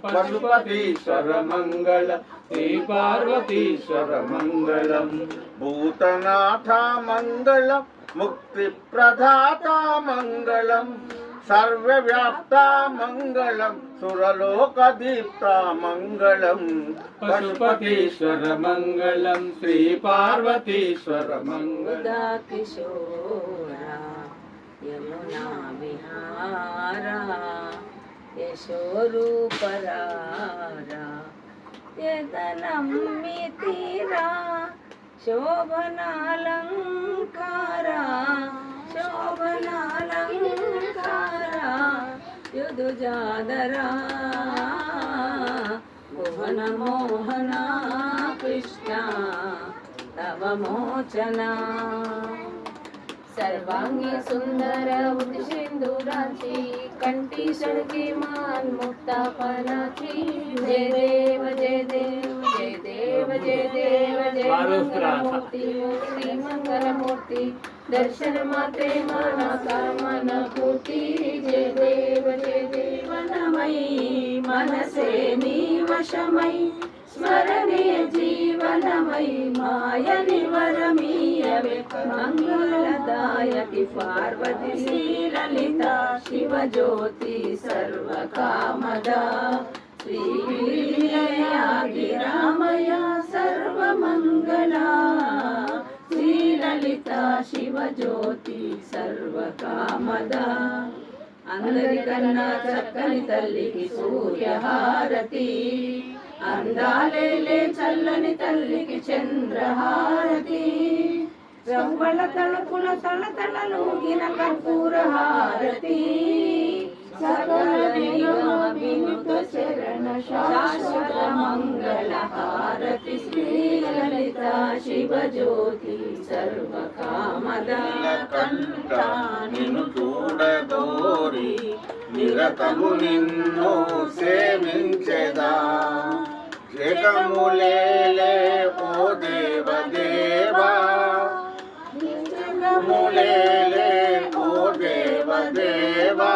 పశుపతీశ్వర మంగళ శ్రీ పార్వతీశ్వర మంగళం. భూతనాథ మంగళం ముక్తి ప్రదాత మంగళం. సర్వవ్యాప్త మంగళం సురలోకదీప్త మంగళం. పశుపతీశ్వర మంగళం శ్రీ పార్వతీశ్వర మంగళం. కిశోరా యమునా విహారా యశోరూపరారా యదనమ్మితిరా శోభనాలంకారా శోభనాలంకారా యుదుజాదరా భువన మోహన కృష్ణ తవ మోచనా. सर्वांगी सुंदर सिंधुराची कंठी सडकी मान मुक्तापनाची. जय देव जय देव जय देव जय देव जय मंगलमूर्ती मूर्ती मंगलमूर्ती दर्शन मात्रे मना कामन पूर्ती. जय देव नमयी मनसे नीवशमयी स्मरणे जीवनमयी माय निवरमीयवे मंगलदायकी पार्वती श्रीललिता शिवज्योति सर्वकामदा. श्रीविलया गिरामया सर्वमंगला श्रीललिता शिवज्योति सर्वकामदा. అందరికన్నా చక్కని తల్లికి సూర్యహారతి అందాలేలే చల్లని తల్లికి చంద్రహారతి. రవ్వల తలుపుల తళతళలూగిన కర్పూర హారతి. సకల వినుత శరణ శాశ్వత మంగళ హారతి. శ్రీలలిత శివజ్యోతి సర్వకామదా. కంఠా నిన్ను చూడగోరి నిరతము నిన్ను సేవించెదా. జగములేలే ఓ దేవ దేవా జగములేలే ఓ దేవ దేవా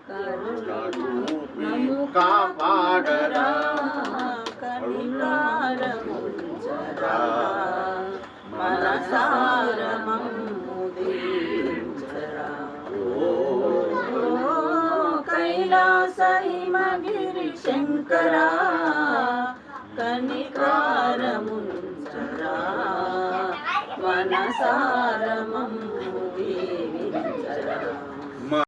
కరుణను కాపాడరా కరుణారముంచరా మనసారముదీంచరా. కైలాస హిమగిరి శంకరా కనికారముంచరా మనసారమం